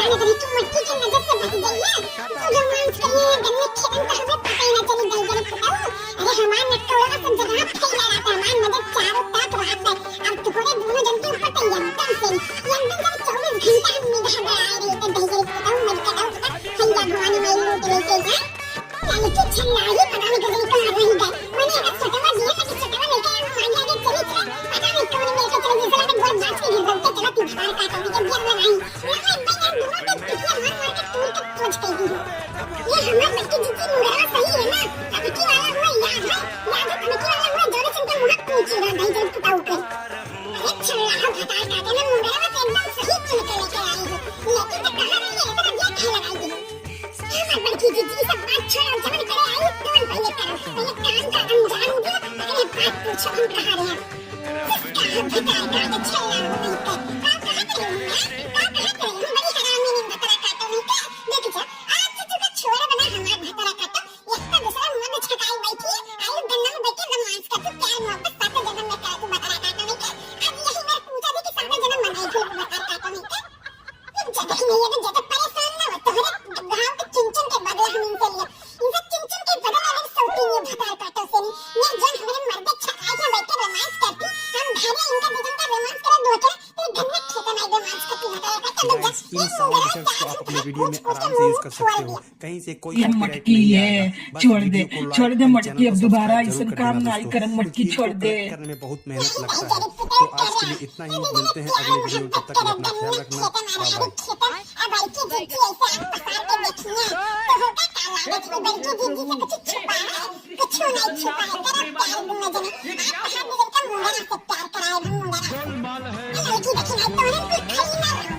जाने दे तू मटकी की नजर से बच गई है। तू रोमांस के लिए गन्ने खेलन का हमें पता ही ना चली गई जरा बताओ। अरे हमार नटकौड़ा सब जगह फैला रहा था, हमार नजर चारों तरफ रहा था। अब तुम्हारे दोनों जन के ऊपर तैयंतन से यंतन जब 24 घंटा हम निगाह बनाए रहे थे दही बताओ मर कटाओ भैया भवानी में लूट लेके गए। लड़की छल्लाही पता नहीं कहीं कहां रही गए। मैंने अगर सटवा दिया कि सटवा लेके हम मान आगे चली थी पता नहीं कौन लेके चले दूसरा में गोल बात की गिरते चला तू बाहर का तो मुझे गिर लगाई लगे भैया दोनों के पिछले मार मार के तूर तक पहुंच गई। ये हमार लड़की जितनी मुंगरा सही है ना अबकी वाला हुआ याद है अबकी वाला हुआ जोरे चंदा मुंह पूछी रहा भाई जब बताओ कर। अरे छल्लाह बता काटे ना मुंगरा में एकदम सही चुन के लेके आई हो लेकिन तो कहां रही है इतना क्या खेल लगाई हमार लड़की जितनी सब बात छोड़ जब करे आई तो पहले काम का अंजाम दे अरे बात पूछो हम कहां रहे हैं कहां बता काटे छल्लाह नहीं कर कहां गई मैं बड़ी हरामी नहीं बता काटे नहीं कर देख जा आज से तू छोड़ बना हमार भतरा काटे एक तो दूसरा मुंह छकाई बैठी आयु गन्ना में बैठे नमाज का तू प्यार मोहब्बत साथ जन्म में कर तू बता काटे नहीं कर अब यही मैं पूछा थी कि साथ जन्म मनाई थी बता काटे नहीं कर जगह नहीं है जगह परेशान ना हो तोहरे गांव के चिंचन के बदला हम इनसे लिया इनसे चिंचन के बदला हमें सौती नहीं भतार काटो से नहीं ये जन हमारे मर्दे छकाई के बैठे रोमांस करती हम घरे इनका दिखन का रोमांस करे दो के तो घर में खेता नहीं रोमांस करती भतार काटो तो जब इन साउंड इफेक्ट्स को आप अपने वीडियो में आराम से यूज कर सकते हो। कहीं से कोई ये मटकी है छोड़ दे मटकी अब दोबारा ऐसा काम ना करन मटकी छोड़ दे। करने में बहुत मेहनत लगता है। तो आज के लिए इतना ही, मिलते हैं अगले वीडियो में, तब तक के लिए अपना ख्याल रखना। Bye bye. अब बड़की जीजी ऐसे आप पसार के देखिए तो होगा काला बच्ची बड़की जीजी से कुछ छुपा है कुछ नहीं छुपा है तेरा प्यार दूंगा जने आप हर दिन का मुंगरा से प्यार कराए मुंगरा लड़की देखी नहीं तो हम कुछ खाई ना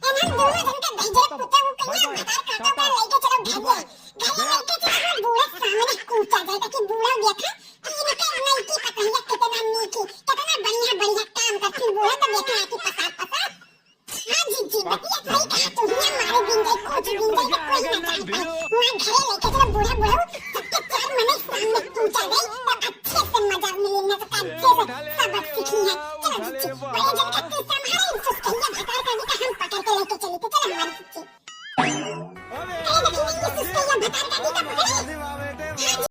हम दोनों जन का भेजे पुता वो कहीं भतार काटो पर लेके चलो घर लेके चलो बूढ़ा सामने कूचा जाए ताकि बूढ़ा देखा कि इनका नहीं की पता है कितना नीकी कितना बढ़िया काम करती बूढ़ा तो देखा है कि पसार हाँ जी बतिया भाई कहा तुम ही हमारे दिन गए कोच दिन गए तो कोई ना चाहता वहाँ घरे लेके चलो बूढ़ा सबके चार मने सामने पूछा गई